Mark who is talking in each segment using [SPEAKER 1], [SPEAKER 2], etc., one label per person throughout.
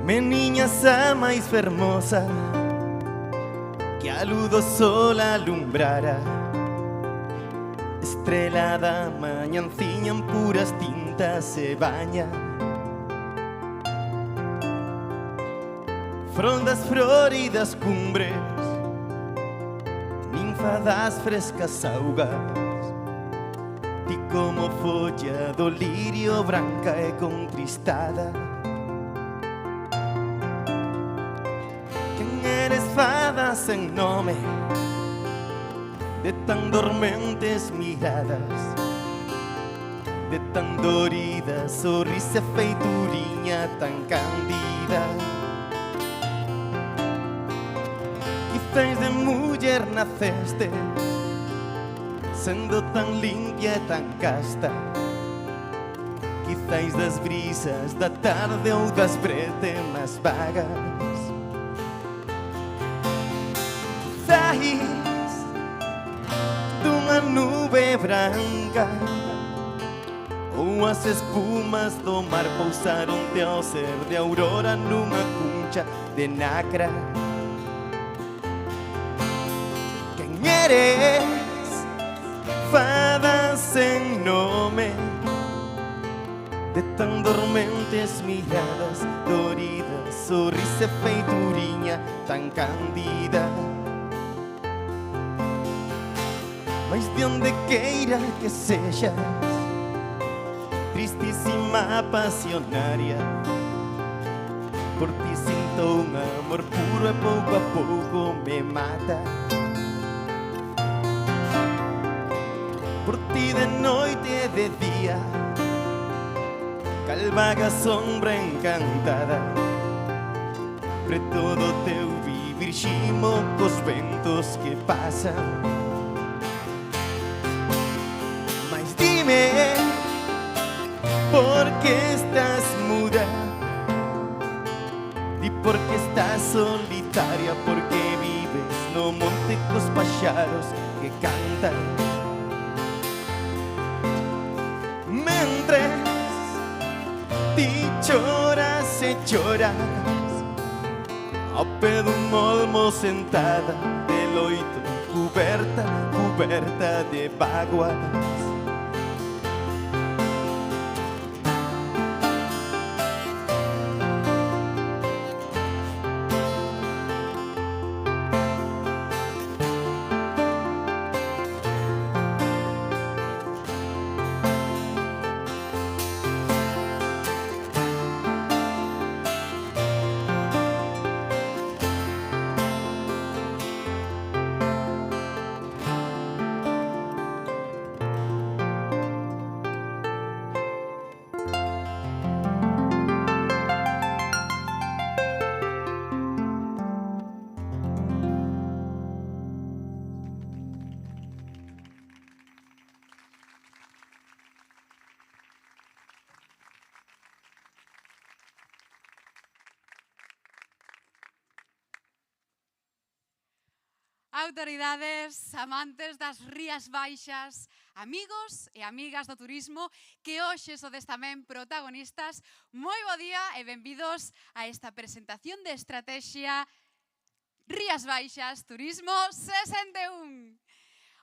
[SPEAKER 1] Meniña xa máis fermosa que a luz do sol alumbrara, estrela da mañanciña en puras tintas se baña. Frondas floridas cumbres, ninfa das frescas augas, ti como folla do lirio branca e contristada. Quen eres fada sen nome, de tan dormentes miradas, de tan dorida sorrisa feituriña tan candida. Quizás de muller naceste, sendo tan limpia e tan casta. Quizás das brisas da tarde ou das bretemas vagas. Quizás dunha nube branca, ou as espumas do mar pousaronte ao ser de aurora nunha cuncha de nacra. Quen eres, fada sen nome, de tan dormentes miradas, doridas, sorrisa e feituriña tan candida. Mas de onde queira que sexas, tristísima pasionaria, por ti sinto un amor puro e pouco a pouco me mata. Por ti de noite e de día, cal vaga sombra encantada, preto do teu vivir ximo cos ventos que pasan. Mas dime, por que estás muda? Di por que estás solitaria, porque vives no monte cos paxaros que cantan. Mentres ti choras e choras, ao pé dun olmo sentada, de loito cuberta, cuberta de báguas.
[SPEAKER 2] Autoridades, amantes das Rías Baixas, amigos e amigas do turismo que hoxe sodes tamén protagonistas, moi bo día e benvidos a esta presentación de estrategia Rías Baixas Turismo 61.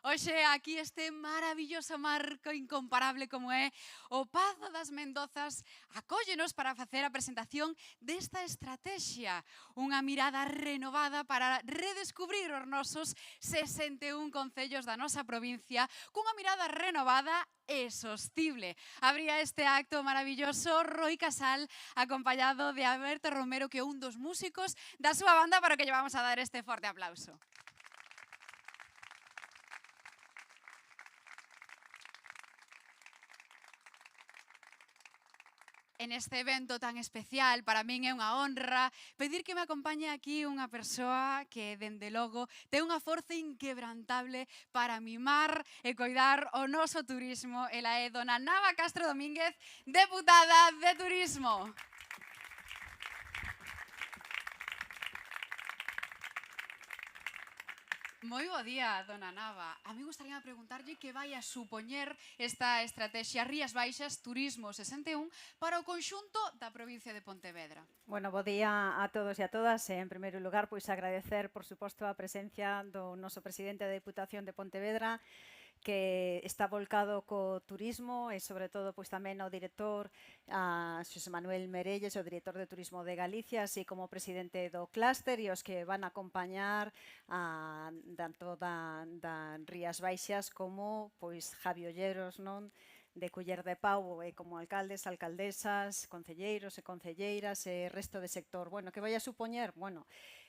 [SPEAKER 2] Hoxe aquí este maravilloso marco incomparable como é o Pazo das Mendozas acóllenos para facer a presentación desta estrategia. Unha mirada renovada para redescubrir os nosos 61 concellos da nosa provincia cunha mirada renovada e sostible. Abría este acto maravilloso Roi Casal acompañado de Alberto Romero, que é un dos músicos da súa banda, para que lle vamos a dar este forte aplauso. En este evento tan especial, para min é unha honra pedir que me acompañe aquí unha persoa que, dende logo, ten unha forza inquebrantable para mimar e coidar o noso turismo. Ela é dona Nava Castro Domínguez, deputada de Turismo. Moi bo día, dona Nava. A mí gustaría preguntarlle que vai a supoñer esta estrategia Rías Baixas Turismo 61 para o conxunto da provincia de Pontevedra.
[SPEAKER 3] Bueno, bo día a todos e a todas. En primeiro lugar, pois agradecer, por suposto, a presencia do noso presidente da Deputación de Pontevedra, que está volcado co turismo e, sobre todo, pois tamén o director, a Xosé Manuel Merelles, o director de Turismo de Galicia, así como o presidente do clúster e os que van a acompañar tanto da Rías Baixas como pois Javi Olleros, non? De Culler de Pau e como alcaldes, alcaldesas, concelleiros e concelleiras e resto de sector. Bueno, que vai a supoñer? Bueno,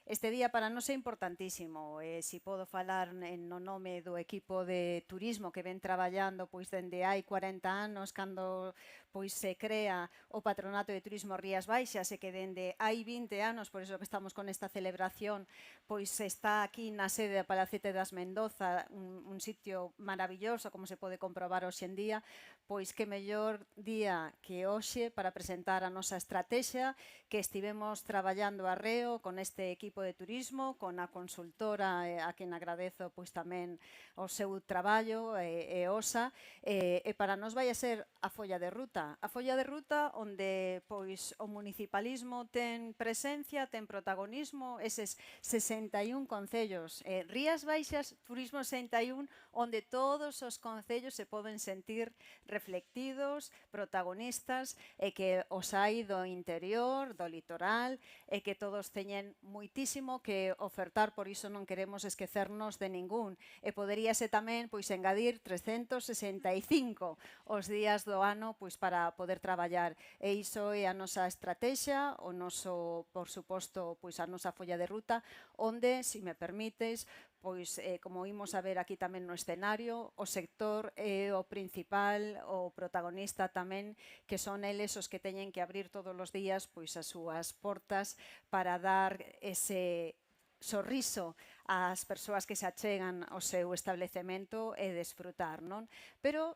[SPEAKER 3] este día para nós é importantísimo. Si podo falar no nome do equipo de turismo que ven traballando pois dende hai 40 anos cando pois se crea o Patronato de Turismo Rías Baixas e que dende hai 20 anos, por iso que estamos con esta celebración, pois está aquí na sede da Palacete das Mendoza, un sitio maravilloso, como se pode comprobar hoxe en día, pois que mellor día que hoxe para presentar a nosa estrategia que estivemos traballando arreo con este equipo de turismo, con a consultora a quen agradezo pois tamén o seu traballo e OSA, e para nós vai a ser a folla de ruta. A folla de ruta onde pois o municipalismo ten presencia, ten protagonismo, eses 61 concellos. Rías Baixas, Turismo 61, onde todos os concellos se poden sentir reflectidos, protagonistas, e que os hai do interior, do litoral, e que todos teñen moitísimo que ofertar, por iso non queremos esquecernos de ningún. E poderíase tamén pois engadir 365 os días do ano pois para poder traballar. E iso é a nosa estrategia, o noso, por suposto, pois a nosa folla de ruta, onde, se me permites, pois, como imos a ver aquí tamén no escenario, o sector é o principal, o protagonista tamén, que son eles os que teñen que abrir todos os días pois as súas portas para dar ese sorriso ás persoas que se achegan ao seu establecemento e desfrutar, non? Pero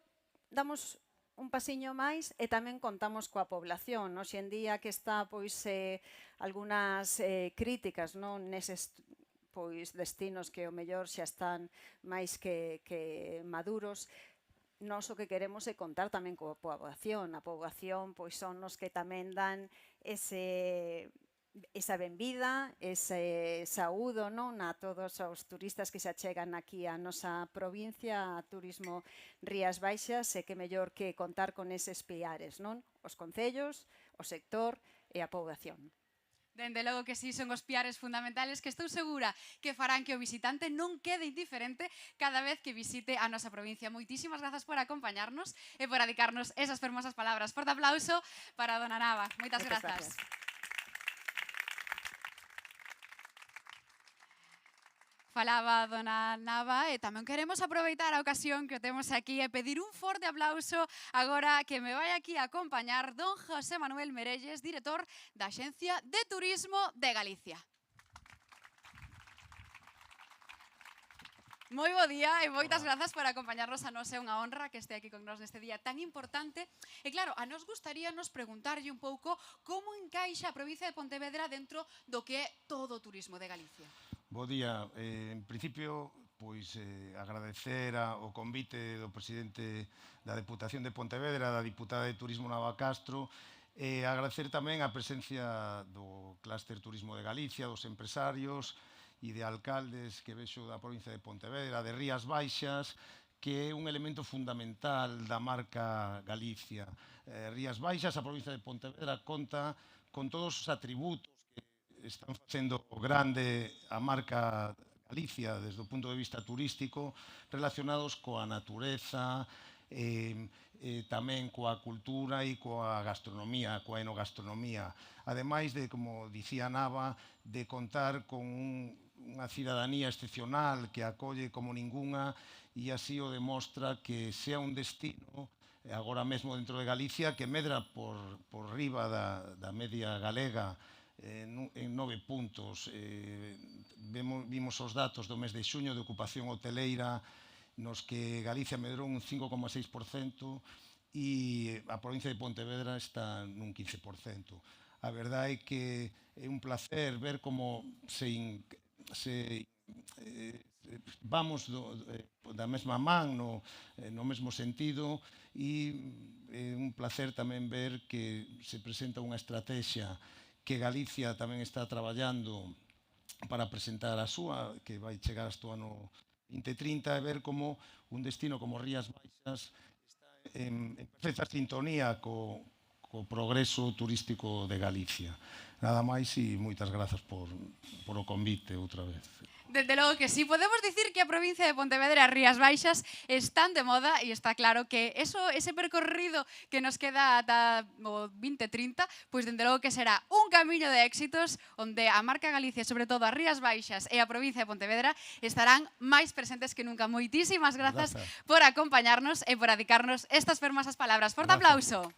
[SPEAKER 3] damos un pasiño máis e tamén contamos coa población. Hoxe en día que está pois algunhas críticas, non, neses pois destinos que o mellor xa están máis que maduros, nós o que queremos é contar tamén coa poboación. A poboación pois son os que tamén dan esa benvida, ese saúdo, non, a todos os turistas que se achegan aquí á nosa provincia, a Turismo Rías Baixas, e que mellor que contar con eses piares, non? Os concellos, o sector e a poboación.
[SPEAKER 2] Dende logo que sí, son os piares fundamentales que estou segura que farán que o visitante non quede indiferente cada vez que visite a nosa provincia. Moitísimas grazas por acompañarnos e por dedicarnos esas fermosas palabras. Forte aplauso para dona Nava. Moitas grazas. Falaba dona Nava e tamén queremos aproveitar a ocasión que o temos aquí e pedir un forte aplauso agora que me vai aquí a acompañar don José Manuel Merelles, director da Axencia de Turismo de Galicia. Moi bo día e moitas grazas por acompañarnos. A nós é unha honra que este aquí con nós neste día tan importante. E claro, a nos gustaríanos preguntarlle un pouco como encaixa a provincia de Pontevedra dentro do que é todo o turismo de Galicia.
[SPEAKER 4] Bo día. En principio, pois agradecer o convite do presidente da Deputación de Pontevedra, da diputada de Turismo Nava Castro, e agradecer tamén a presencia do Clúster Turismo de Galicia, dos empresarios e de alcaldes que vexo da provincia de Pontevedra, de Rías Baixas, que é un elemento fundamental da marca Galicia. Rías Baixas, a provincia de Pontevedra, conta con todos os atributos están facendo grande a marca Galicia desde o punto de vista turístico relacionados coa natureza, tamén coa cultura e coa gastronomía, coa enogastronomía. Ademais de, como dicía Nava, de contar con unha cidadanía excepcional que acolle como ningunha e así o demostra que sea un destino agora mesmo dentro de Galicia que medra por riba da media galega en 9 puntos. Vimos os datos do mes de xuño de ocupación hoteleira nos que Galicia medrou un 5,6% e a provincia de Pontevedra está nun 15%. A verdade é que é un placer ver como se vamos da mesma man, no mesmo sentido, e é un placer tamén ver que se presenta unha estrategia que Galicia tamén está traballando para presentar a súa, que vai chegar hasta o ano 2030, e ver como un destino como Rías Baixas está en perfecta sintonía co progreso turístico de Galicia. Nada máis e moitas grazas por o convite outra vez.
[SPEAKER 2] Desde logo que sí, podemos dicir que a provincia de Pontevedra e as Rías Baixas están de moda e está claro que ese percorrido que nos queda ata o 2030, pois dende logo que será un camiño de éxitos onde a marca Galicia, sobre todo as Rías Baixas e a provincia de Pontevedra, estarán máis presentes que nunca. Moitísimas grazas por acompañarnos e por dedicarnos estas fermosas palabras. Forte aplauso.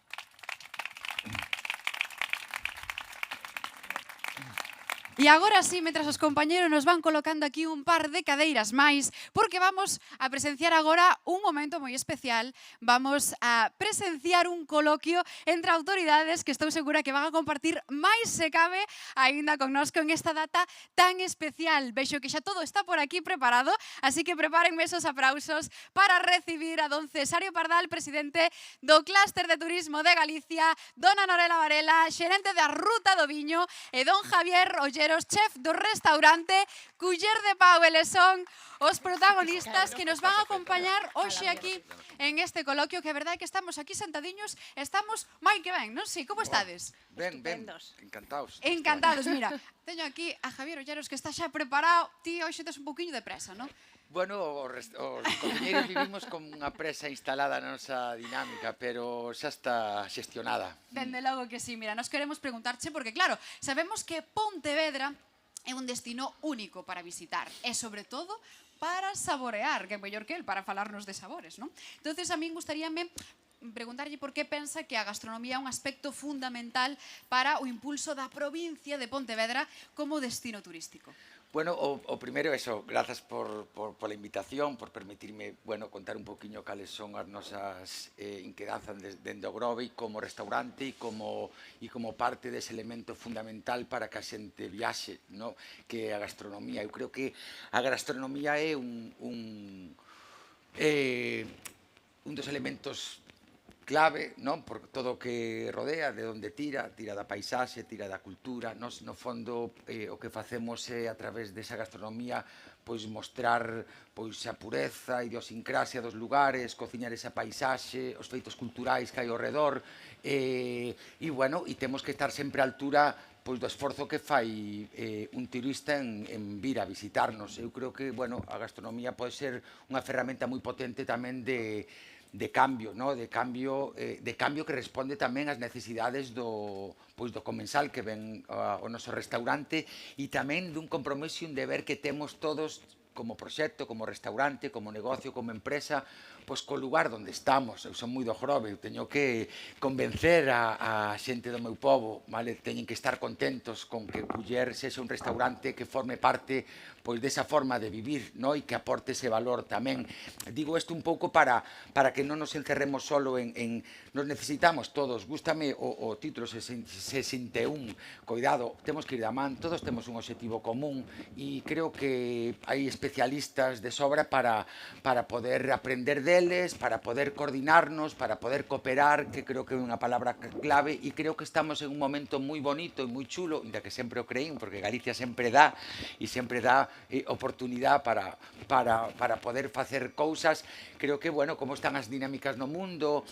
[SPEAKER 2] E agora sí, mentras os compañeros nos van colocando aquí un par de cadeiras máis, porque vamos a presenciar agora un momento moi especial. Vamos a presenciar un coloquio entre autoridades que estou segura que van a compartir máis se cabe aínda connosco en esta data tan especial. Vexo que xa todo está por aquí preparado, así que prepárenme esos aplausos para recibir a don Cesario Pardal, presidente do Clúster de Turismo de Galicia, dona Norela Varela, xerente da Ruta do Viño, e don Javier Olleros, chef do restaurante Culler de Pau. Eles son os protagonistas que nos van a acompañar hoxe aquí en este coloquio, que a verdade é que estamos aquí sentadiños, estamos moi que ben, non? Si, como estades?
[SPEAKER 5] Ben, encantados.
[SPEAKER 2] Encantados, mira, teño aquí a Javier Olleros que está xa preparado. Ti hoxe tes un poquinho de presa, non?
[SPEAKER 5] Bueno, os cociñeiros vivimos con unha presa instalada na nosa dinámica, pero xa está xestionada.
[SPEAKER 2] Dende logo que sí, mira, nos queremos preguntarche, porque claro, sabemos que Pontevedra é un destino único para visitar e, sobre todo, para saborear, que é mellor que el, para falarnos de sabores, non? Entonces, a min gustaríame preguntarlle por que pensa que a gastronomía é un aspecto fundamental para o impulso da provincia de Pontevedra como destino turístico.
[SPEAKER 5] Bueno, o primeiro eso, grazas pola invitación, por permitirme, bueno, contar un poquinho cales son as nosas inquedanzas dende o Grove como restaurante e como parte dese elemento fundamental para que a xente viaxe, no? Que é a gastronomía. Eu creo que a gastronomía é un dos elementos clave, non? Por todo o que rodea, de onde tira da paisaxe, tira da cultura. Nos, no fondo, o que facemos é, a través desa gastronomía, pois mostrar pois a pureza, a idiosincrasia dos lugares, cociñar esa paisaxe, os feitos culturais que hai ao redor, e bueno, e temos que estar sempre á altura pois do esforzo que fai un turista en vir a visitarnos. Eu creo que, bueno, a gastronomía pode ser unha ferramenta moi potente tamén de cambio, no? de cambio que responde tamén ás necesidades do comensal que ven ao noso restaurante, e tamén dun compromiso e un deber que temos todos como proxecto, como restaurante, como negocio, como empresa, pois co lugar onde estamos. Eu son moi do Grove, eu teño que convencer a xente do meu pobo, vale? Teñen que estar contentos con que Culler sexa un restaurante que forme parte pois desa forma de vivir, no? E que aporte ese valor tamén. Digo isto un pouco para que non nos encerremos solo en nos necesitamos todos. Gústame o título 61. Cuidado, temos que ir da man, todos temos un objetivo común, e creo que hai especialistas de sobra para poder aprender deles, para poder coordinarnos, para poder cooperar, que creo que é unha palabra clave, e creo que estamos en un momento moi bonito e moi chulo, ainda que sempre o creín, porque Galicia sempre dá, e sempre dá oportunidade para poder facer cousas. Creo que, bueno, como están as dinámicas no mundo,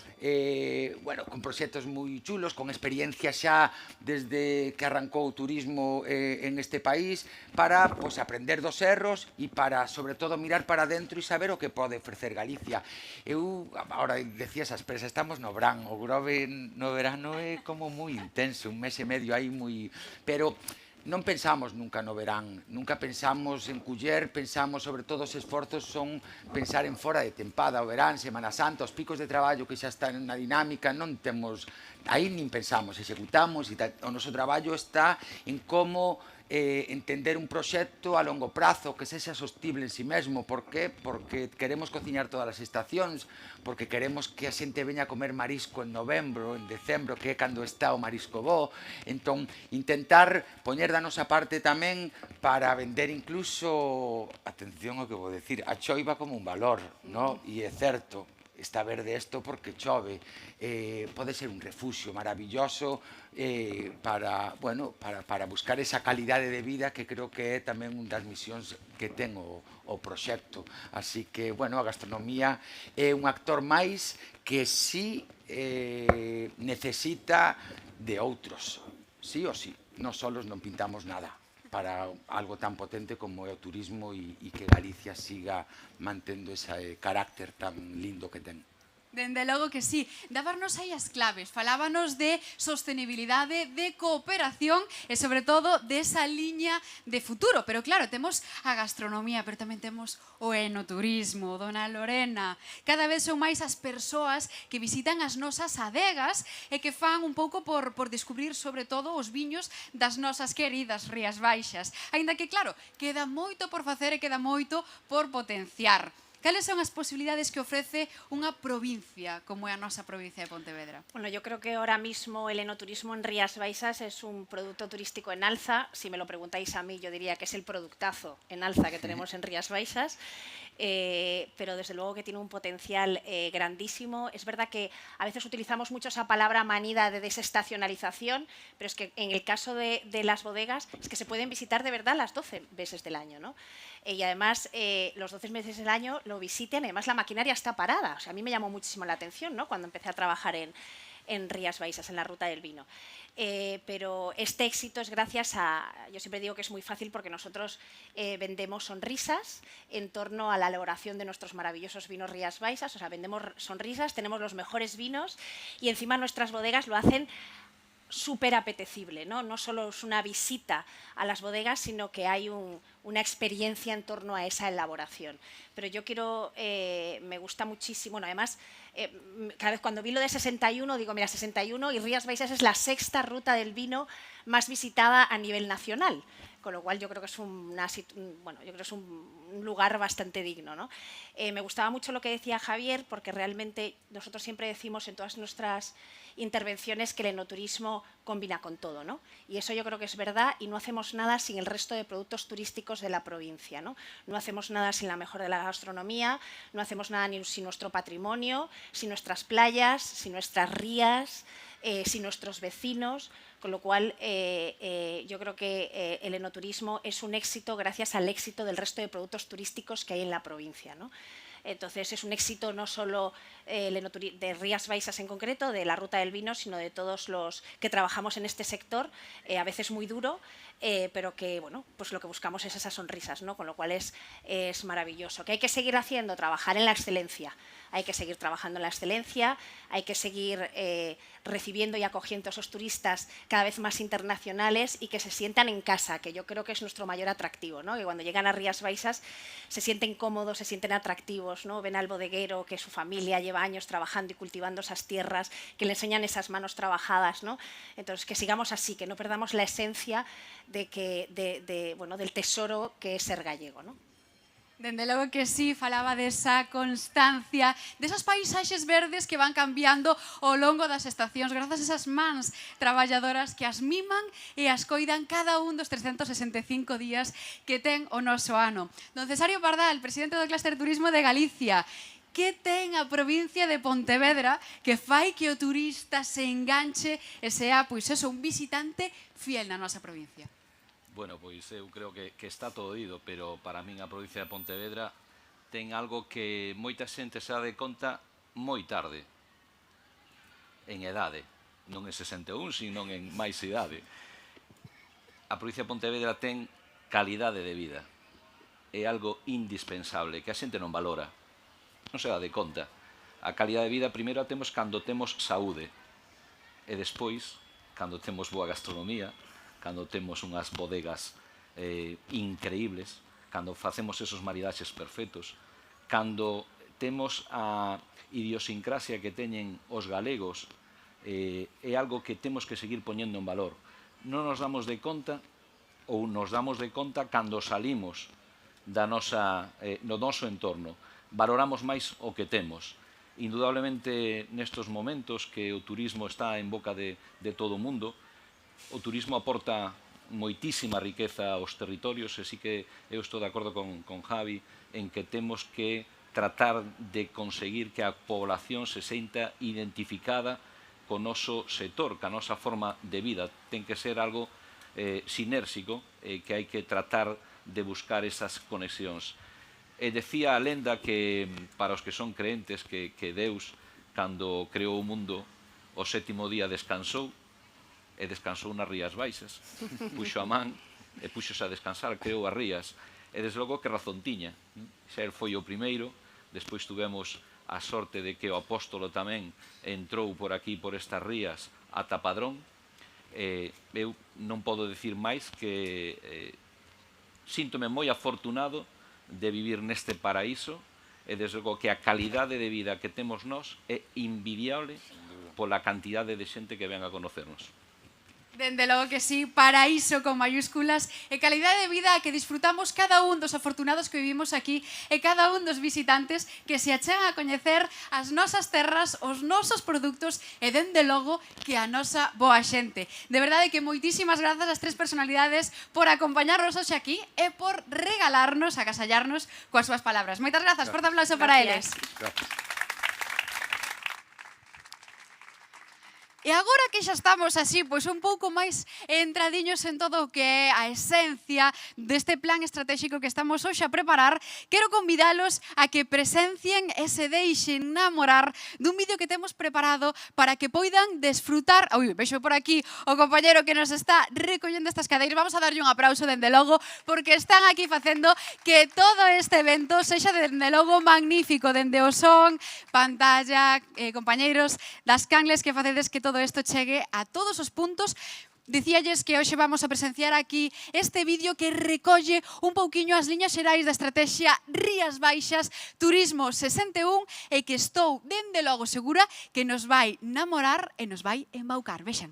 [SPEAKER 5] bueno, con proxectos moi chulos, con experiencia xa desde que arrancou o turismo en este país, para pois aprender dos erros e para, sobre todo, mirar para dentro e saber o que pode ofrecer Galicia. Eu, agora decías as presas, estamos no verán, o Grove no verano é como moi intenso, un mes e medio aí moi... Pero non pensamos nunca no verán, nunca pensamos en Culler, pensamos, sobre todo, os esforzos son pensar en fora de tempada, o verán, Semana Santa, os picos de traballo que xa están na dinámica, non temos, aí nin pensamos, executamos, e o noso traballo está en como entender un proxecto a longo prazo que sexa sostible en si mesmo. Por qué? Porque queremos cociñar todas as estacións, porque queremos que a xente veña a comer marisco en novembro, en decembro, que é cando está o marisco bo. Entón, intentar poñer da nosa parte tamén para vender incluso, atención ao que vou decir, a choiva como un valor, no? E é certo, está verde isto porque chove, pode ser un refuxio maravilloso para buscar esa calidade de vida que creo que é tamén unha das misións que ten o proxecto. Así que, bueno, a gastronomía é un actor máis que sí necesita de outros, sí ou sí. Nós solos non pintamos nada para algo tan potente como é o turismo e que Galicia siga mantendo ese carácter tan lindo que ten.
[SPEAKER 2] Dende logo que sí. Dábanos aí as claves, falábanos de sostenibilidade, de cooperación e, sobre todo, desa liña de futuro. Pero, claro, temos a gastronomía, pero tamén temos o enoturismo, Dona Lorena. Cada vez son máis as persoas que visitan as nosas adegas e que fan un pouco por descubrir, sobre todo, os viños das nosas queridas Rías Baixas. Aínda que, claro, queda moito por facer e queda moito por potenciar. Cales son as posibilidades que ofrece unha provincia como é a nosa provincia de Pontevedra?
[SPEAKER 6] Bueno, yo creo que ahora mismo el enoturismo en Rías Baixas es un producto turístico en alza. Si me lo preguntáis a mí, yo diría que es el productazo en alza que tenemos en Rías Baixas. Pero desde luego que tiene un potencial grandísimo. Es verdad que a veces utilizamos mucho esa palabra manida de desestacionalización, pero es que en el caso de las bodegas es que se pueden visitar de verdad las 12 meses del año, ¿no? Y además los 12 meses del año lo visiten, además la maquinaria está parada. O sea, a mí me llamó muchísimo la atención, ¿no?, cuando empecé a trabajar en Rías Baixas, en la ruta del vino. Pero este éxito es gracias a, yo siempre digo que es muy fácil porque nosotros vendemos sonrisas en torno a la elaboración de nuestros maravillosos vinos Rías Baixas. O sea, vendemos sonrisas, tenemos los mejores vinos y encima nuestras bodegas lo hacen súper apetecible, ¿no? No solo es una visita a las bodegas, sino que hay una experiencia en torno a esa elaboración. Pero yo quiero, me gusta muchísimo, bueno, además, cada vez cuando vi lo de 61, digo, mira, 61 y Rías Baixas es la 6ª ruta del vino más visitada a nivel nacional, con lo cual yo creo que es un lugar bastante digno, ¿no? Me gustaba mucho lo que decía Javier, porque realmente nosotros siempre decimos en todas nuestras intervenciones que el enoturismo combina con todo, ¿no? Y eso yo creo que es verdad, y no hacemos nada sin el resto de productos turísticos de la provincia, ¿no? No hacemos nada sin la mejora de la gastronomía, no hacemos nada sin nuestro patrimonio, sin nuestras playas, sin nuestras rías, sin nuestros vecinos, con lo cual yo creo que el enoturismo es un éxito gracias al éxito del resto de productos turísticos que hay en la provincia, ¿no? Entonces es un éxito no solo de Rías Baixas en concreto, de la ruta del vino, sino de todos los que trabajamos en este sector, a veces muy duro, pero que bueno, pues lo que buscamos es esas sonrisas, ¿no? Con lo cual es maravilloso. ¿Qué hay que seguir haciendo? Trabajar en la excelencia. Hay que seguir trabajando en la excelencia, hay que seguir recibiendo y acogiendo a esos turistas cada vez más internacionales y que se sientan en casa, que yo creo que es nuestro mayor atractivo, ¿no? Que cuando llegan a Rías Baixas se sienten cómodos, se sienten atractivos, ¿no? Ven al bodeguero que su familia lleva años trabajando y cultivando esas tierras, que le enseñan esas manos trabajadas, ¿no? Entonces, que sigamos así, que no perdamos la esencia del tesoro que es ser gallego, ¿no?
[SPEAKER 2] Dende logo que sí, falaba desa constancia, desas paisaxes verdes que van cambiando ao longo das estacións, grazas a esas mans traballadoras que as miman e as coidan cada un dos 365 días que ten o noso ano. Don Cesario Pardal, presidente do Clúster Turismo de Galicia, que ten a provincia de Pontevedra que fai que o turista se enganche e sea, pois eso, un visitante fiel na nosa provincia?
[SPEAKER 7] Bueno, pois eu creo que está todo ido, pero para min a provincia de Pontevedra ten algo que moita xente se dá de conta moi tarde, en edade, non en 61, sino en máis idade. A provincia de Pontevedra ten calidade de vida, é algo indispensable, que a xente non valora, non se dá de conta. A calidade de vida primeiro a temos cando temos saúde, e despois, cando temos boa gastronomía, cando temos unhas bodegas increíbles, cando facemos esos maridaxes perfectos, cando temos a idiosincrasia que teñen os galegos, é algo que temos que seguir poñendo en valor. Non nos damos de conta, ou nos damos de conta cando salimos no noso entorno. Valoramos máis o que temos. Indudablemente, nestes momentos que o turismo está en boca de todo o mundo, o turismo aporta moitísima riqueza aos territorios, e sí que eu estou de acordo con Javi en que temos que tratar de conseguir que a población se senta identificada co noso sector, ca nosa forma de vida. Ten que ser algo sinérxico, que hai que tratar de buscar esas conexións. Decía a lenda que, para os que son creentes, que Deus, cando creou o mundo, o sétimo día descansou, e descansou nas Rías Baixas. Puxo a man e puxose a descansar, creou as rías. E desde logo que razón tiña. Xa el foi o primeiro, despois tuvemos a sorte de que o apóstolo tamén entrou por aquí, por estas rías, ata Padrón. Eu non podo dicir máis que síntome moi afortunado de vivir neste paraíso, e desde logo que a calidade de vida que temos nós é invidiable pola cantidade de xente que ven a conocernos.
[SPEAKER 2] Dende logo que sí, paraíso con mayúsculas e calidade de vida que disfrutamos cada un dos afortunados que vivimos aquí e cada un dos visitantes que se achegan a coñecer as nosas terras, os nosos produtos e dende logo que a nosa boa xente. De verdade que moitísimas grazas ás tres personalidades por acompañarnos hoxe aquí e por regalarnos, agasallarnos coas súas palabras. Moitas grazas, forte aplauso para eles.
[SPEAKER 5] Gracias.
[SPEAKER 2] E agora que xa estamos así, pois un pouco máis entradiños en todo o que é a esencia deste plan estratégico que estamos hoxe a preparar, quero convidalos a que presencien e se deixen namorar dun vídeo que temos preparado para que poidan desfrutar. Ui, vexo por aquí o compañero que nos está recollendo estas cadeiras. Vamos a darlle un aplauso dende logo, porque están aquí facendo que todo este evento sexa dende logo magnífico, dende o son, pantalla, compañeiros das Canles que facedes que todo isto chegue a todos os puntos. Dicíalles que hoxe vamos a presenciar aquí este vídeo que recolle un pouquiño as liñas xerais da estrategia Rías Baixas Turismo 61 e que estou dende logo segura que nos vai namorar e nos vai embaucar. Vexan.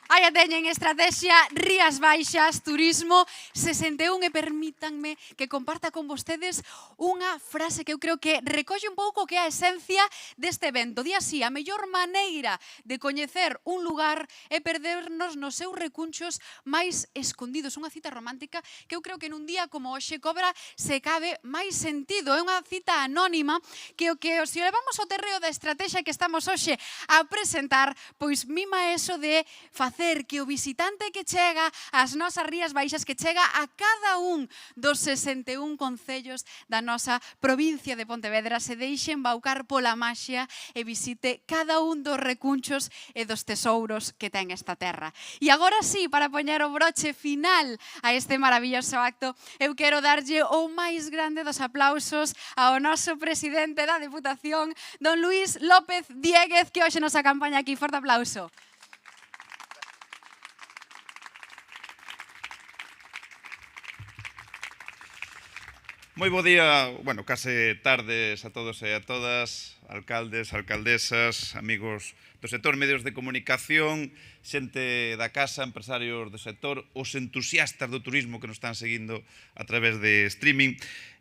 [SPEAKER 2] Aí a teñen, estrategia Rías Baixas Turismo 61, e permítanme que comparta con vostedes unha frase que eu creo que recolle un pouco que é a esencia deste evento. Di así: a mellor maneira de coñecer un lugar é perdernos nos seus recunchos máis escondidos. Unha cita romántica que eu creo que nun día como hoxe cobra se cabe máis sentido. É unha cita anónima que o que se levamos ao terreo da estrategia que estamos hoxe a presentar, pois mima eso de facer que o visitante que chega ás nosas Rías Baixas, que chega a cada un dos 61 concellos da nosa provincia de Pontevedra, se deixe embaucar pola maxia e visite cada un dos recunchos e dos tesouros que ten esta terra. E agora sí, para poñer o broche final a este maravilloso acto, eu quero darlle o máis grande dos aplausos ao noso presidente da Deputación, don Luís López Dieguez, que hoxe nos acompaña aquí. Forte aplauso.
[SPEAKER 8] Moi bo día, bueno, case tardes a todos e a todas, alcaldes, alcaldesas, amigos do sector, medios de comunicación, xente da casa, empresarios do sector, os entusiastas do turismo que nos están seguindo a través de streaming.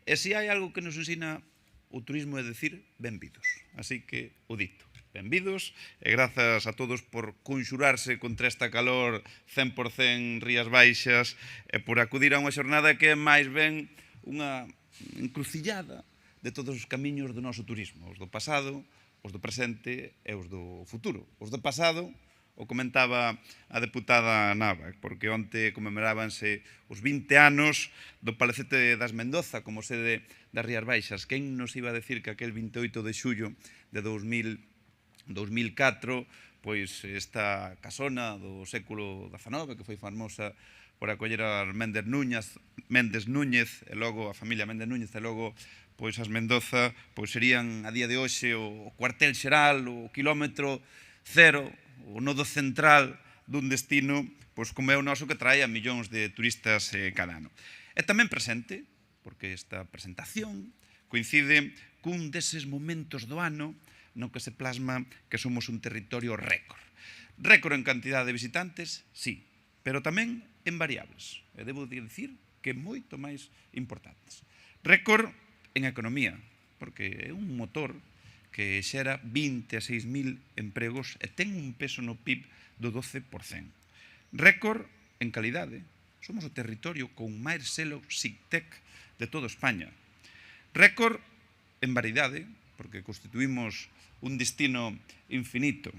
[SPEAKER 8] E se hai algo que nos ensina o turismo é decir benvidos. Así que o dito. Benvidos e grazas a todos por conxurarse contra esta calor 100% Rías Baixas e por acudir a unha xornada que é máis ben unha encrucillada de todos os camiños do noso turismo, os do pasado, os do presente e os do futuro. Os do pasado o comentaba a deputada Nava, porque onte conmemorábanse os 20 anos do Palacete das Mendoza como sede das Rías Baixas. Quen nos iba a decir que aquel 28 de xullo de 2004, pois esta casona do século XIX, que foi famosa por acoller a Méndez Núñez, e logo a familia Méndez Núñez, e logo pois as Mendoza, pois serían a día de hoxe o cuartel xeral, o quilómetro cero, o nodo central dun destino pois como é o noso que trae a millóns de turistas cada ano. E tamén presente, porque esta presentación coincide cun deses momentos do ano no que se plasma que somos un territorio récord. Récord en cantidad de visitantes, sí, pero tamén en variables. E debo dicir que moito máis importantes. Récord en economía, porque é un motor que xera 26.000 empregos e ten un peso no PIB do 12%. Récord en calidade. Somos o territorio con máis selo SICTEC de toda España. Récord en variedade, porque constituímos un destino infinito.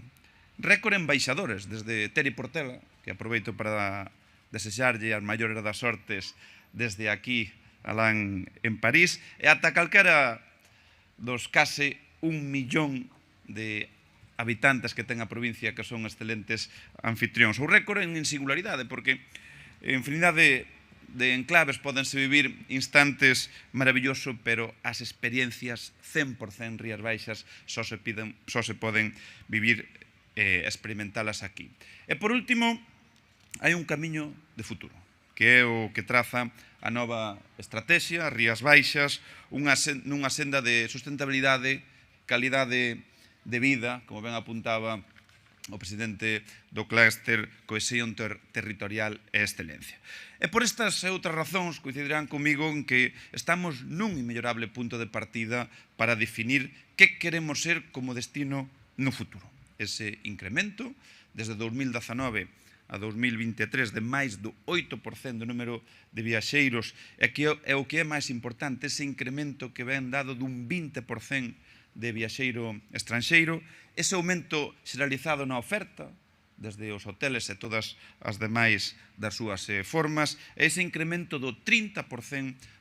[SPEAKER 8] Récord en embaixadores, desde Teri Portela, que aproveito para desexarlle as maiores das sortes desde aquí alá en París, e ata calquera dos case 1 millón de habitantes que ten a provincia que son excelentes anfitrións. O récord en singularidade, porque en infinidade de enclaves podense vivir instantes maravillosos, pero as experiencias 100% Rías Baixas só se poden vivir e experimentalas aquí. E por último, hai un camiño de futuro, que é o que traza a nova estrategia, Rías Baixas, nunha senda de sustentabilidade, calidade de vida, como ben apuntaba o presidente do clúster Cohesión Territorial e Excelencia. E por estas e outras razóns coincidirán comigo en que estamos nun inmellorable punto de partida para definir que queremos ser como destino no futuro. Ese incremento, desde 2019 a 2023, de máis do 8% do número de viaxeiros, e o que é máis importante, ese incremento que ven dado dun 20% de viaxeiro estranxeiro, ese aumento xeralizado na oferta, desde os hoteles e todas as demais das súas formas, e ese incremento do 30%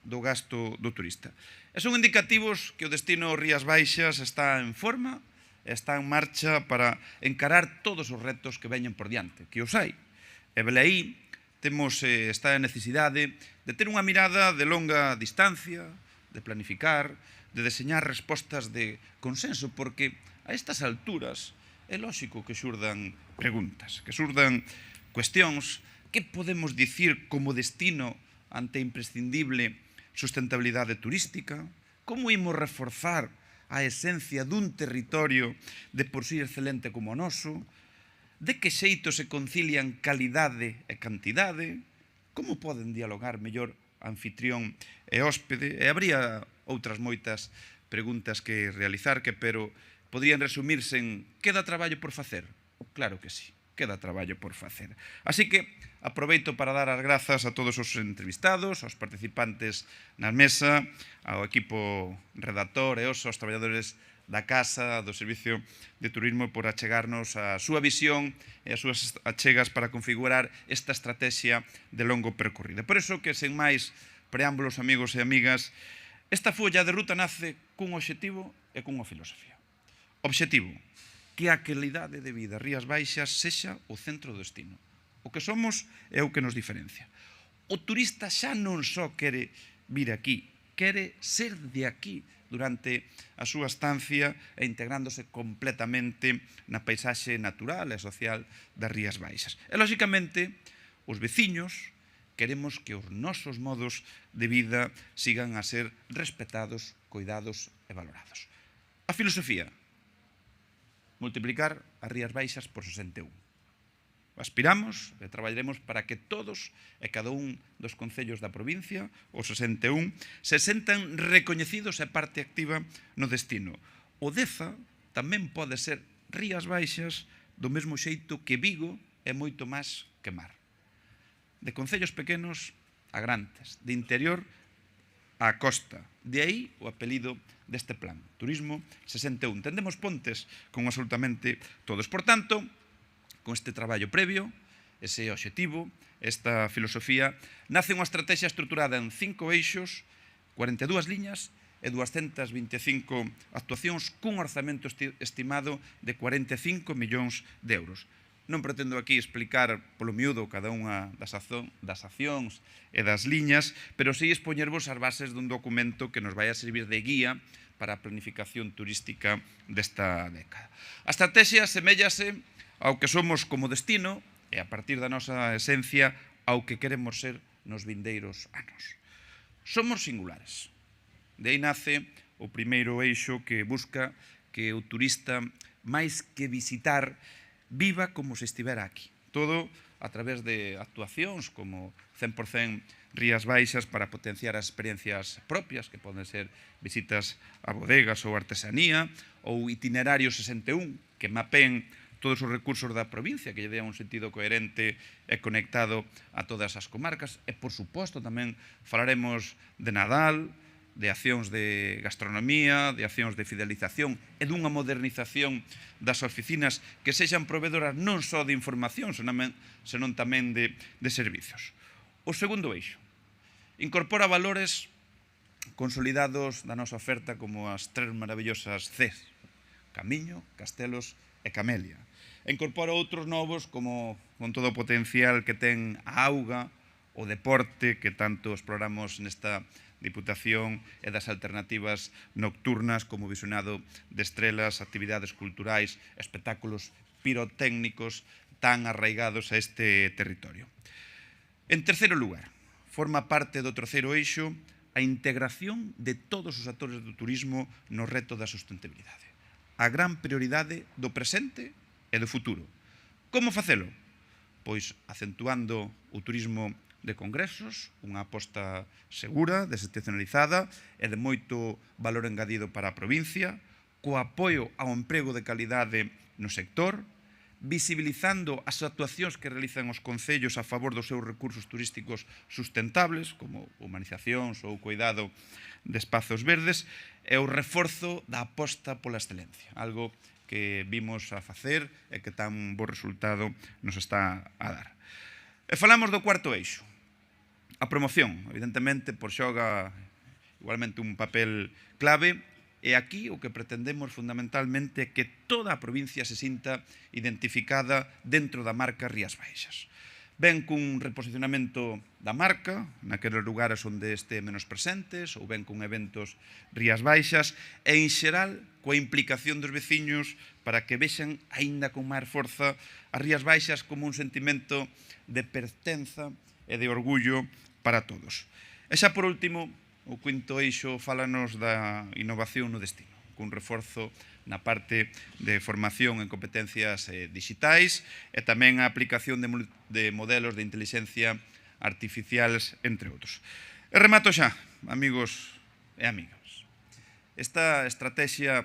[SPEAKER 8] do gasto do turista. E son indicativos que o destino Rías Baixas está en forma, está en marcha para encarar todos os retos que veñen por diante, que os hai. E velaí temos esta necesidade de ter unha mirada de longa distancia, de planificar, de deseñar respostas de consenso, porque a estas alturas é lóxico que xurdan preguntas, que xurdan cuestións. Que podemos dicir como destino ante a imprescindible sustentabilidade turística? Como imos reforzar a esencia dun territorio de por sí excelente como o noso? De que xeito se concilian calidade e cantidade? Como poden dialogar mellor anfitrión e hóspede? E habría outras moitas preguntas que realizar, pero podrían resumirse en: queda traballo por facer? Claro que sí, queda traballo por facer. Así que aproveito para dar as grazas a todos os entrevistados, aos participantes na mesa, ao equipo redactor e aos traballadores da Casa, do Servicio de Turismo, por achegarnos a súa visión e as súas achegas para configurar esta estrategia de longo percorrido. Por iso que, sen máis preámbulos, amigos e amigas, esta folla de ruta nace cun obxectivo e cunha filosofía. Obxectivo: que a calidade de vida Rías Baixas sexa o centro do destino. O que somos é o que nos diferencia. O turista xa non só quere vir aquí, quere ser de aquí durante a súa estancia e integrándose completamente na paisaxe natural e social das Rías Baixas. E, lóxicamente, os veciños queremos que os nosos modos de vida sigan a ser respetados, coidados e valorados. A filosofía: multiplicar as Rías Baixas por 61. O aspiramos e traballaremos para que todos e cada un dos concellos da provincia, os 61, se sentan recoñecidos e parte activa no destino. O Deza tamén pode ser Rías Baixas do mesmo xeito que Vigo é moito máis que mar. De concellos pequenos a grandes, de interior a costa. De aí o apelido deste plan, Turismo 61. Tendemos pontes con absolutamente todos. Por tanto, con este traballo previo, ese obxectivo, esta filosofía, nace unha estrategia estruturada en 5 eixos, 42 liñas e 225 actuacións cun orzamento estimado de 45 millóns de euros. Non pretendo aquí explicar polo miúdo cada unha das accións e das liñas, pero sí expoñervos as bases dun documento que nos vai a servir de guía para a planificación turística desta década. A estrategia semellase ao que somos como destino e a partir da nosa esencia ao que queremos ser nos vindeiros anos. Somos singulares. De aí nace o primeiro eixo que busca que o turista, máis que visitar, viva como se estivera aquí. Todo a través de actuacións como 100% Rías Baixas para potenciar as experiencias propias, que poden ser visitas a bodegas ou artesanía, ou Itinerario 61, que mapen todos os recursos da provincia, que lle dea un sentido coherente e conectado a todas as comarcas. E, por suposto, tamén falaremos de Nadal, de accións de gastronomía, de accións de fidelización e dunha modernización das oficinas que sexan provedoras non só de información, senón tamén de servizos. O segundo eixo, incorpora valores consolidados da nosa oferta como as 3 maravillosas Cs, Camiño, Castelos e Camelia. E incorpora outros novos como con todo o potencial que ten a auga, o deporte que tanto exploramos nesta Diputación e das alternativas nocturnas como visionado de estrelas, actividades culturais, espectáculos pirotécnicos tan arraigados a este territorio. En terceiro lugar, forma parte do terceiro eixo a integración de todos os actores do turismo no reto da sustentabilidade. A gran prioridade do presente e do futuro. Como facelo? Pois acentuando o turismo de congresos, unha aposta segura, desestacionalizada e de moito valor engadido para a provincia, co apoio ao emprego de calidade no sector, visibilizando as actuacións que realizan os concellos a favor dos seus recursos turísticos sustentables, como humanizacións ou cuidado de espazos verdes, e o reforzo da aposta pola excelencia, algo que vimos a facer e que tan bo resultado nos está a dar. E falamos do cuarto eixo, a promoción, evidentemente, por xoga igualmente un papel clave, e aquí o que pretendemos fundamentalmente é que toda a provincia se sinta identificada dentro da marca Rías Baixas. Ben cun reposicionamento da marca, naqueles lugares onde este menos presentes, ou ben con eventos Rías Baixas, e en xeral coa implicación dos veciños para que vexan aínda con máis forza as Rías Baixas como un sentimento de pertenza e de orgullo para todos. E xa por último, o quinto eixo fálanos da innovación no destino, cun reforzo na parte de formación en competencias digitais e tamén a aplicación de modelos de inteligencia artificiales, entre outros. E remato xa, amigos e amigas. Esta estrategia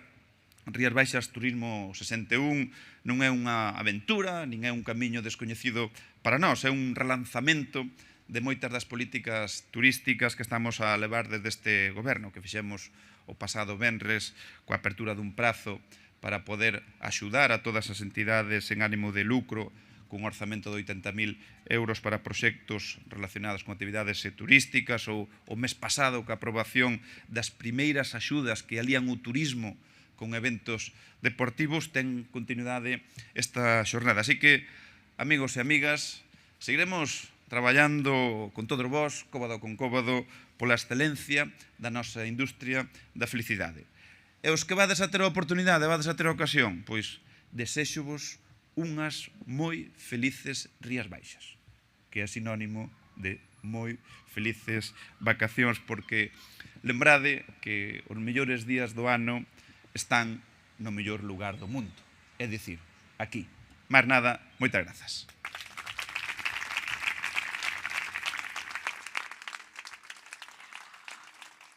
[SPEAKER 8] Rías Baixas Turismo 61 non é unha aventura, nin é un camiño descoñecido para nós, é un relanzamento de moitas das políticas turísticas que estamos a levar desde este goberno, que fixemos o pasado venres coa apertura dun prazo para poder axudar a todas as entidades en ánimo de lucro cun orzamento de 80.000 euros para proxectos relacionados con actividades turísticas, ou o mes pasado coa aprobación das primeiras axudas que alían o turismo con eventos deportivos. Ten continuidade esta xornada. Así que, amigos e amigas, seguiremos traballando con todos vós, cóbado con cóbado, pola excelencia da nosa industria da felicidade. E os que vades a ter a oportunidade, vades a ter a ocasión, pois desexo-vos unhas moi felices Rías Baixas, que é sinónimo de moi felices vacacións, porque lembrade que os mellores días do ano están no mellor lugar do mundo, é dicir, aquí. Máis nada, moitas grazas.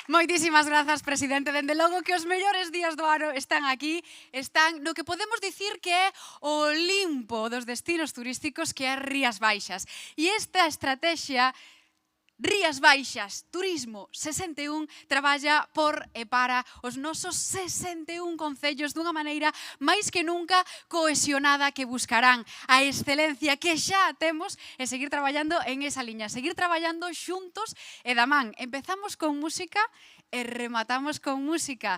[SPEAKER 2] Moitísimas grazas, presidente. Dende logo que os mellores días do ano están aquí, están no que podemos dicir que é o Olimpo dos destinos turísticos, que é Rías Baixas. E esta estrategia Rías Baixas, Turismo 61, traballa por e para os nosos 61 concellos dunha maneira máis que nunca cohesionada, que buscarán a excelencia que xa temos e seguir traballando en esa liña, seguir traballando xuntos e da man. Empezamos con música e rematamos con música.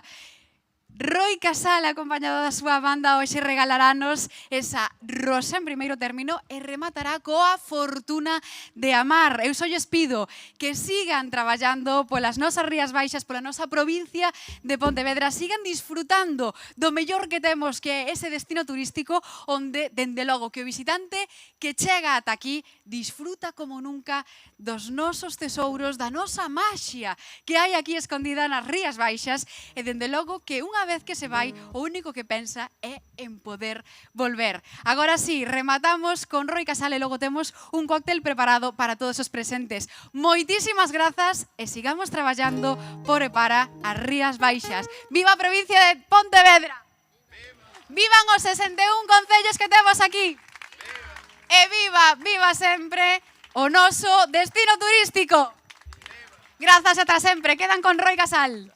[SPEAKER 2] Roi Casal, acompañado da súa banda, hoxe regalarános esa rosa en primeiro término e rematará coa Fortuna de Amar. Eu só lles pido que sigan traballando polas nosas Rías Baixas, pola nosa provincia de Pontevedra, sigan disfrutando do mellor que temos, que é ese destino turístico onde, dende logo, que o visitante que chega ata aquí disfruta como nunca dos nosos tesouros, da nosa maxia que hai aquí escondida nas Rías Baixas e, dende logo, que unha vez que se vai, o único que pensa é en poder volver. Agora sí, rematamos con Roi Casal e logo temos un cóctel preparado para todos os presentes. Moitísimas grazas e sigamos traballando por e para as Rías Baixas. Viva a provincia de Pontevedra! Vivan os 61 concellos que temos aquí! E viva sempre o noso destino turístico! Grazas ata sempre, quedan con Roi Casal.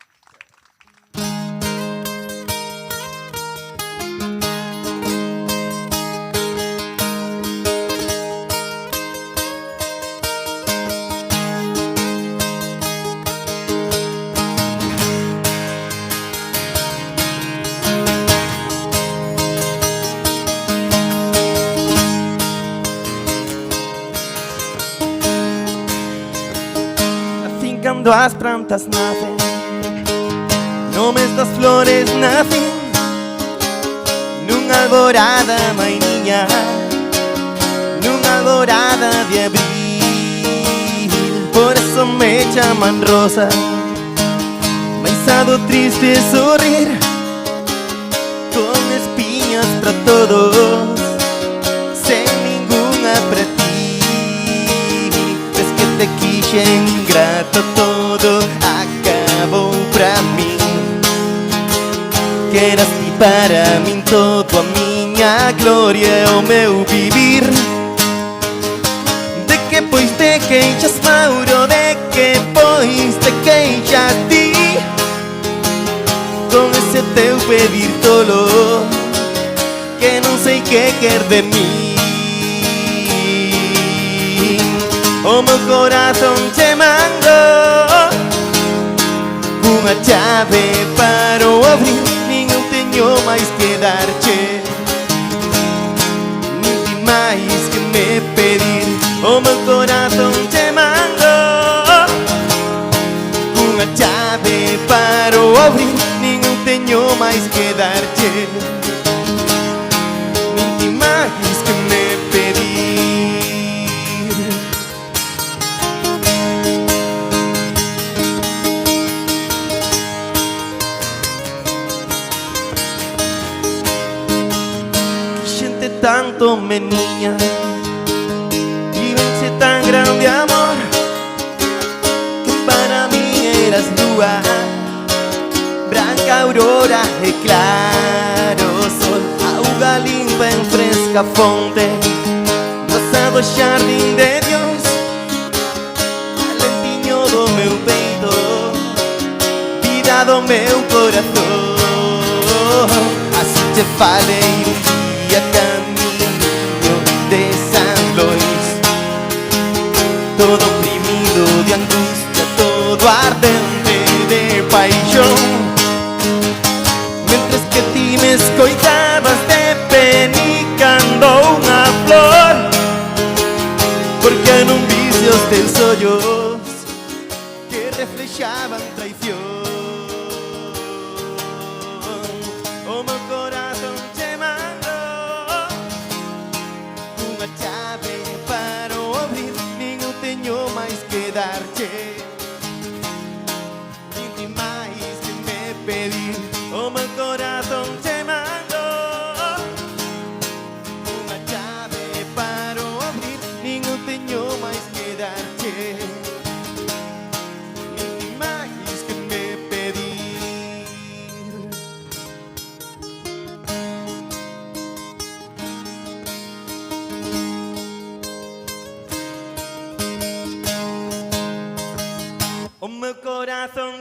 [SPEAKER 1] Cando as plantas nacen, nomes das flores nacen nunha alborada mainiña, nunha alborada de abril. Por eso me chaman rosa, maizado triste sorrir, con espiñas para todos, sen ninguna para ti. Ves que te quixen ingrato, todo acabou pra mí. Que eras ti para min todo, a miña gloria, o meu vivir. De que pois te queixas, Mauro, de que pois te queixas ti, con ese teu pedir tolo, que non sei que quer de mí. O meu corazón che mandou unha chave para o abrir, nin eu teño máis que darche, nin ti máis que me pedir. O meu corazón che mandou unha chave para o abrir, nin eu teño máis que darche, nin ti máis que me pedir. Tanto meniña, vivense tan grande amor, que para mí eras lúa, branca aurora e claro sol, auga limpa en fresca fonte, rosa do xardín de Dios, calentiño do meu peito, vida do meu corazón. Así te falei un día camiño de San Lois, todo oprimido de angustia, todo ardente de paixón, mentres que ti me escoitabas de penicando unha flor, porque non vise os teus ollos que reflexaban traición. O meu corazón che manda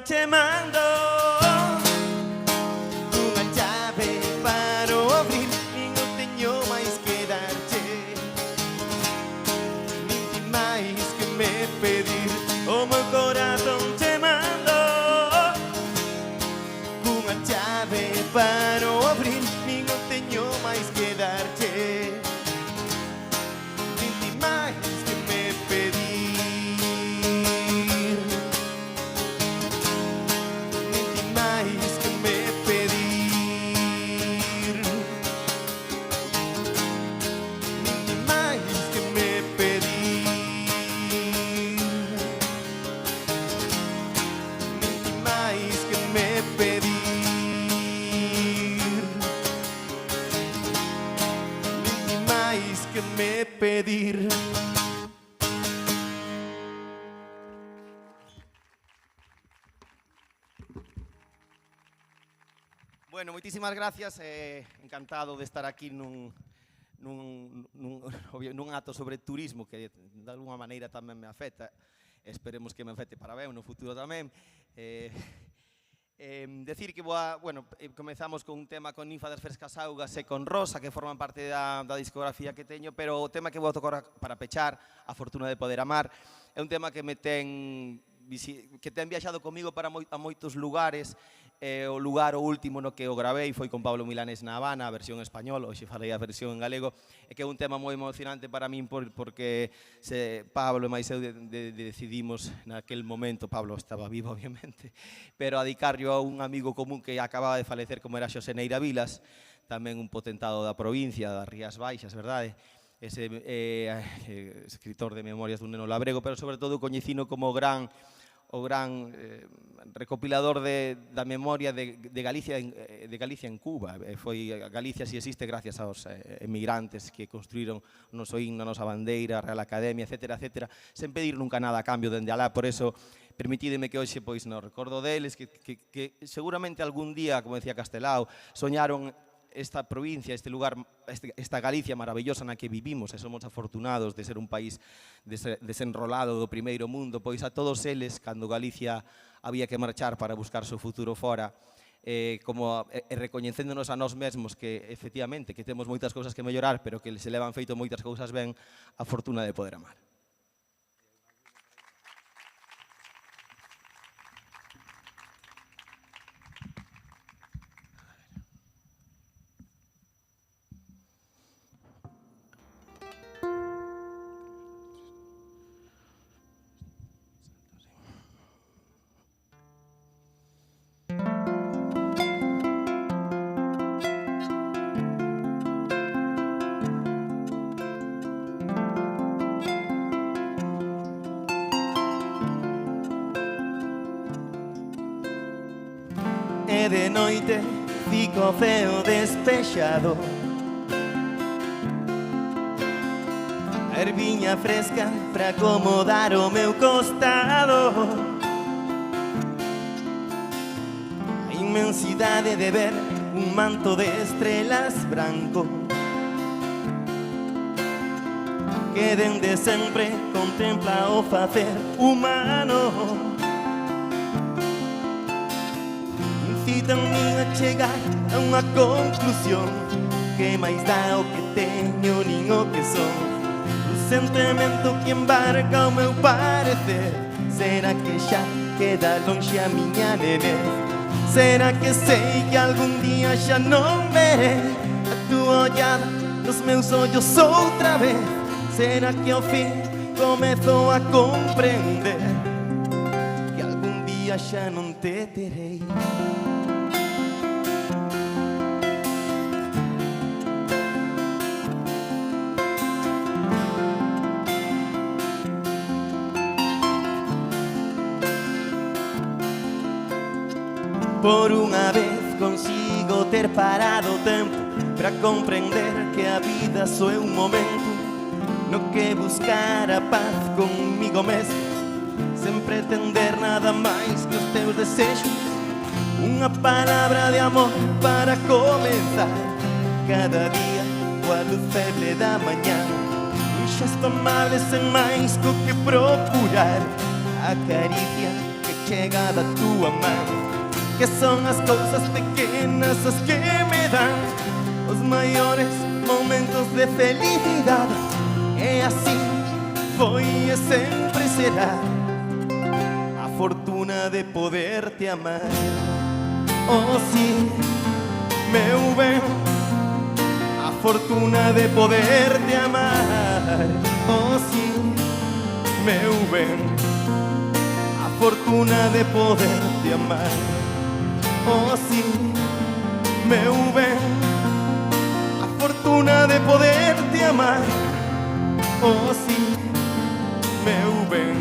[SPEAKER 1] te mando unha chave para o abrir e non teño máis que darte, nin ti máis que me pedir. O meu corazón te mando unha chave para o abrir e non teño máis que darte, nin ti máis que me pedir, nin ti máis que me pedir, nin ti máis que me pedir, nin ti máis que me pedir, nin ti máis que me pedir. Bueno, moitísimas gracias, encantado de estar aquí nun acto sobre turismo que de alguna maneira tamén me afecta, esperemos que me afecte para ben no futuro tamén. Decir que comezamos con un tema con Ninfa das Frescas Augas e con Rosa, que forman parte da discografía que teño, pero o tema que vou tocar para pechar, A Fortuna de Poder Amar, é un tema que ten viaxado comigo a moitos lugares. O lugar o último no que o gravei foi con Pablo Milanés na Habana, a versión español, hoxe farei a versión en galego, e que é un tema moi emocionante para min porque Pablo e máis eu decidimos naquel momento, Pablo estaba vivo obviamente, pero a dedicarlo a un amigo común que acababa de falecer como era Xosé Neira Vilas, tamén un potentado da provincia, das Rías Baixas, verdade? Ese escritor de Memorias dun neno labrego, pero sobre todo coñecino como o gran recopilador da memoria de Galicia en Cuba. Galicia si existe gracias aos emigrantes que construíron o noso himno, a nosa bandeira, a Real Academia, etcétera, etcétera, sen pedir nunca nada a cambio dende alá. Por eso, permitídeme que hoxe no recordo deles, que seguramente algún día, como decía Castelao, soñaron esta provincia, este lugar, esta Galicia maravillosa na que vivimos e somos afortunados de ser un país desenrolado do primeiro mundo, pois a todos eles, cando Galicia había que marchar para buscar o seu futuro fora, recoñecéndonos a nós mesmos que, efectivamente, que temos moitas cousas que mellorar, pero que se levan feito moitas cousas ben, a fortuna de poder amar. E de noite fico feo despexado, a erviña fresca para acomodar o meu costado, a inmensidade de ver un manto de estrelas branco que dende sempre contempla o facer humano. Incítanme a chegar a unha conclusión, que máis dá o que teño nin o que son. Un sentimento que embarca o meu parecer. Será que xa queda longe a miña nenez? Será que sei que algún día xa non veré a túa ollada nos meus ollos outra vez? Será que ao fin comezo a comprender que algún día xa non te terei? Por unha vez consigo ter parado o tempo para comprender que a vida só é un momento no que buscar a paz comigo mesmo, sen pretender nada máis que os teus desexos. Unha palabra de amor para comenzar cada día coa luz feble da mañá, un xesto amable sen máis co que procurar, a caricia que chegada a tua mão, que son as cousas pequenas as que me dan os maiores momentos de felicidade. E assim foi e sempre será a fortuna de poder te amar. Oh sim, meu bem, a fortuna de poder te amar. Oh sim, meu bem, a fortuna de poder te amar. Oh sim, meu bem, a fortuna de poder te amar. Oh sim, meu bem,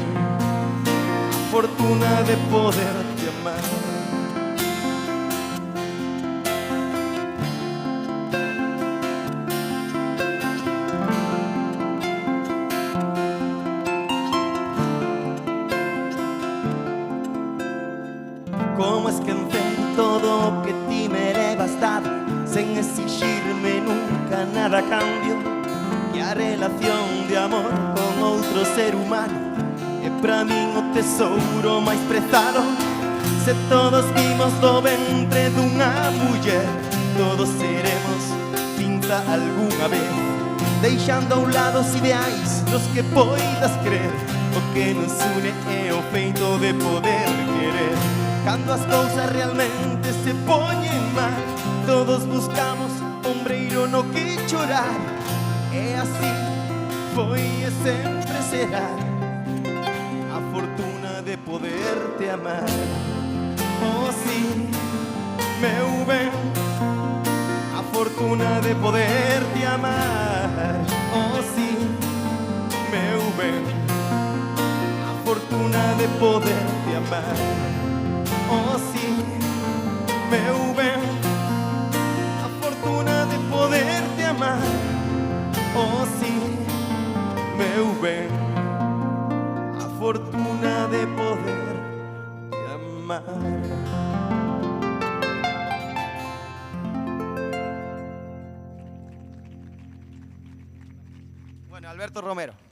[SPEAKER 1] a fortuna de poder te amar. Como esquecer todo o que ti me levas dado, sen exigirme nunca nada a cambio, que a relación de amor con outro ser humano é pra min o tesouro máis prezado. Se todos vimos do ventre dunha muller, todos seremos pinta algunha vez, deixando a un lado os ideais nos que poidas crer. O que nos une é o feito de poder querer. Cando as cousas realmente se poñen mal, todos buscamos ombreiro no que chorar. E así foi e sempre será a fortuna de poderte amar. Oh sí, meu ben, a fortuna de poderte amar. Oh sí, meu ben, a fortuna de poderte amar. Oh sí, meu ben, a fortuna de poderte amar. Oh sí, meu ben, a fortuna de poderte amar. Bueno, Alberto Romero.